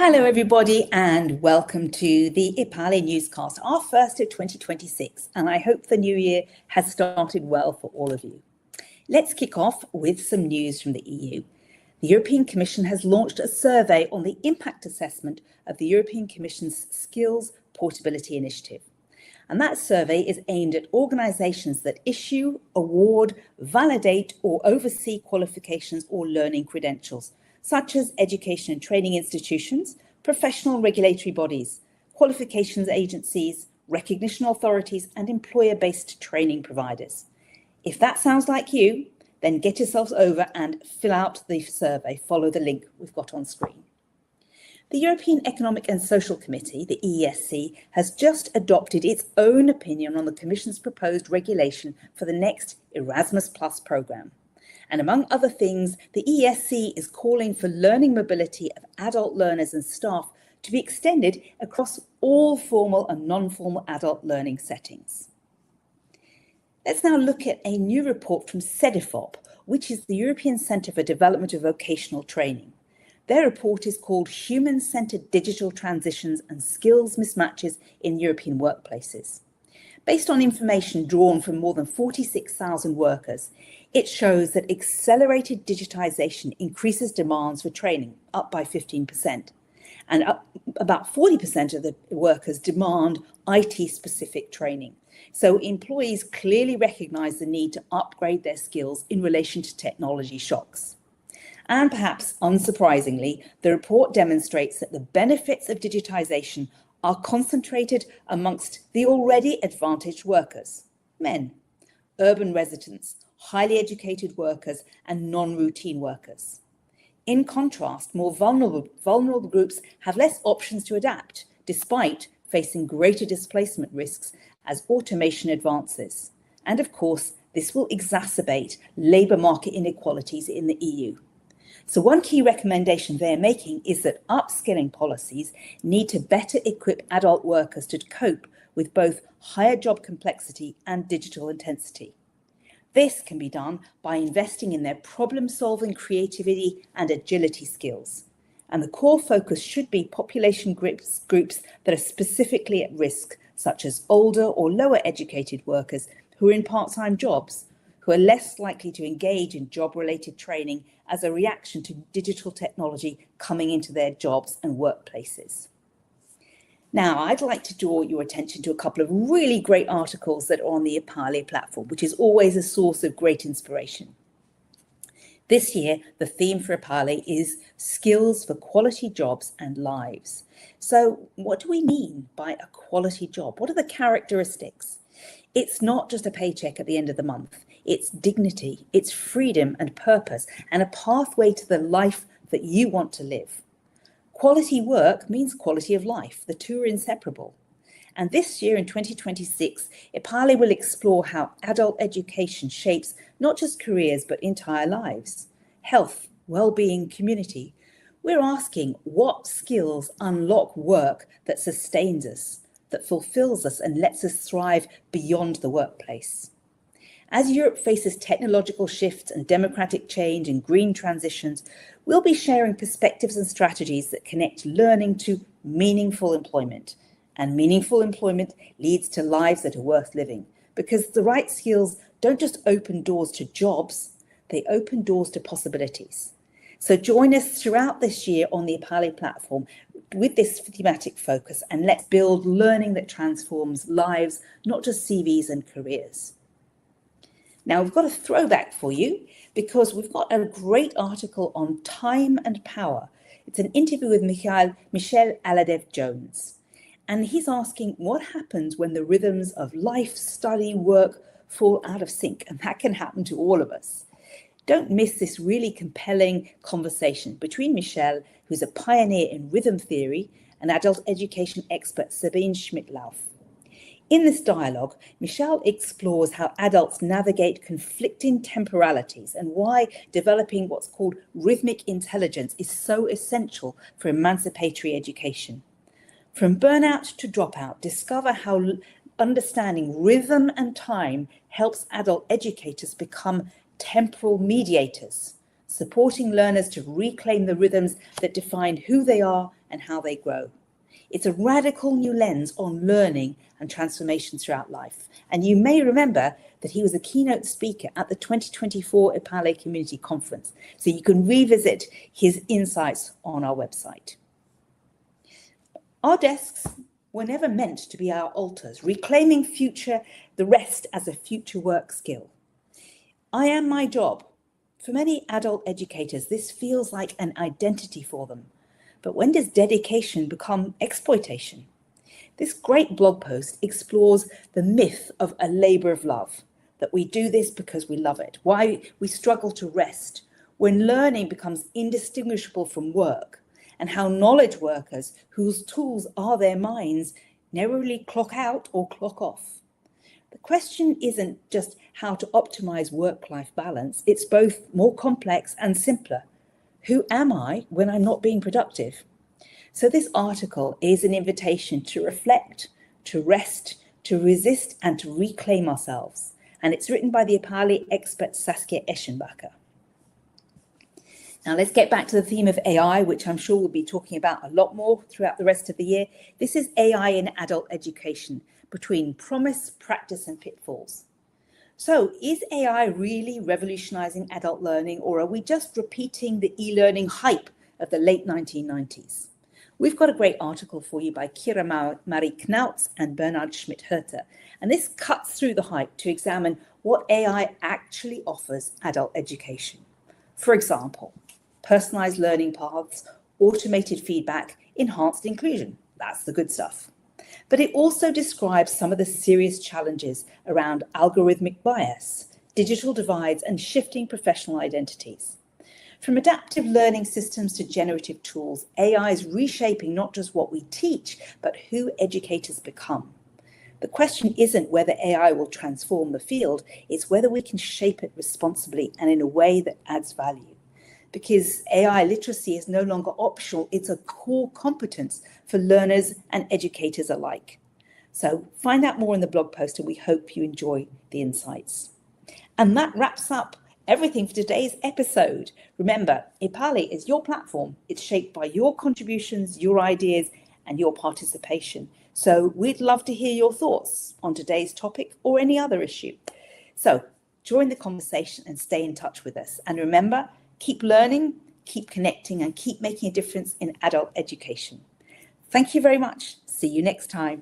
Hello everybody and welcome to the EPALE Newscast, our first of 2026, and I hope the new year has started well for all of you. Let's kick off with some news from the EU. The European Commission has launched a survey on the impact assessment of the European Commission's Skills Portability Initiative. And that survey is aimed at organisations that issue, award, validate or oversee qualifications or learning credentials, such as education and training institutions, professional regulatory bodies, qualifications agencies, recognition authorities, and employer-based training providers. If that sounds like you, then get yourselves over and fill out the survey. Follow the link we've got on screen. The European Economic and Social Committee, the EESC, has just adopted its own opinion on the Commission's proposed regulation for the next Erasmus Plus programme. And among other things, the EESC is calling for learning mobility of adult learners and staff to be extended across all formal and non-formal adult learning settings. Let's now look at a new report from CEDEFOP, which is the European Centre for Development of Vocational Training. Their report is called Human-Centred Digital Transitions and Skills Mismatches in European Workplaces. Based on information drawn from more than 46,000 workers, it shows that accelerated digitisation increases demands for training, up by 15%. And about 40% of the workers demand IT-specific training. So employees clearly recognise the need to upgrade their skills in relation to technology shocks. And perhaps unsurprisingly, the report demonstrates that the benefits of digitisation are concentrated amongst the already advantaged workers, men, urban residents, highly educated workers, and non-routine workers. In contrast, more vulnerable groups have less options to adapt, despite facing greater displacement risks as automation advances. And of course, this will exacerbate labour market inequalities in the EU. So one key recommendation they're making is that upskilling policies need to better equip adult workers to cope with both higher job complexity and digital intensity. This can be done by investing in their problem-solving creativity and agility skills. And the core focus should be population groups that are specifically at risk, such as older or lower educated workers who are in part-time jobs, who are less likely to engage in job-related training as a reaction to digital technology coming into their jobs and workplaces. Now, I'd like to draw your attention to a couple of really great articles that are on the EPALE platform, which is always a source of great inspiration. This year, the theme for EPALE is skills for quality jobs and lives. So what do we mean by a quality job? What are the characteristics? It's not just a paycheck at the end of the month. It's dignity, it's freedom and purpose, and a pathway to the life that you want to live. Quality work means quality of life. The two are inseparable. And this year in 2026, EPALE will explore how adult education shapes not just careers, but entire lives. Health, well-being, community. We're asking what skills unlock work that sustains us, that fulfills us and lets us thrive beyond the workplace. As Europe faces technological shifts and democratic change and green transitions, we'll be sharing perspectives and strategies that connect learning to meaningful employment. And meaningful employment leads to lives that are worth living, because the right skills don't just open doors to jobs, they open doors to possibilities. So join us throughout this year on the EPALE platform with this thematic focus, and let's build learning that transforms lives, not just CVs and careers. Now, we've got a throwback for you because we've got a great article on time and power. It's an interview with Michel Aladev-Jones. And he's asking what happens when the rhythms of life, study, work fall out of sync. And that can happen to all of us. Don't miss this really compelling conversation between Michel, who's a pioneer in rhythm theory, and adult education expert Sabine Schmidt-Lauf. In this dialogue, Michel explores how adults navigate conflicting temporalities and why developing what's called rhythmic intelligence is so essential for emancipatory education. From burnout to dropout, discover how understanding rhythm and time helps adult educators become temporal mediators, supporting learners to reclaim the rhythms that define who they are and how they grow. It's a radical new lens on learning and transformation throughout life. And you may remember that he was a keynote speaker at the 2024 EPALE Community Conference. So you can revisit his insights on our website. Our desks were never meant to be our altars, reclaiming the rest as a future work skill. I am my job. For many adult educators, this feels like an identity for them. But when does dedication become exploitation? This great blog post explores the myth of a labor of love, that we do this because we love it, why we struggle to rest, when learning becomes indistinguishable from work, and how knowledge workers whose tools are their minds narrowly clock out or clock off. The question isn't just how to optimize work-life balance, it's both more complex and simpler. Who am I when I'm not being productive? So this article is an invitation to reflect, to rest, to resist, and to reclaim ourselves. And it's written by the EPALE expert Saskia Eschenbacher. Now let's get back to the theme of AI, which I'm sure we'll be talking about a lot more throughout the rest of the year. This is AI in adult education, between promise, practice, and pitfalls. So is AI really revolutionizing adult learning, or are we just repeating the e-learning hype of the late 1990s? We've got a great article for you by Kira Marie Knautz and Bernhard Schmidt-Hurter, and this cuts through the hype to examine what AI actually offers adult education. For example, personalized learning paths, automated feedback, enhanced inclusion. That's the good stuff. But it also describes some of the serious challenges around algorithmic bias, digital divides, and shifting professional identities. From adaptive learning systems to generative tools, AI is reshaping not just what we teach, but who educators become. The question isn't whether AI will transform the field, it's whether we can shape it responsibly and in a way that adds value. Because AI literacy is no longer optional, it's a core competence for learners and educators alike. So find out more in the blog post, and we hope you enjoy the insights. And that wraps up everything for today's episode. Remember, EPALE is your platform. It's shaped by your contributions, your ideas, and your participation. So we'd love to hear your thoughts on today's topic or any other issue. So join the conversation and stay in touch with us. And remember, keep learning, keep connecting, and keep making a difference in adult education. Thank you very much. See you next time.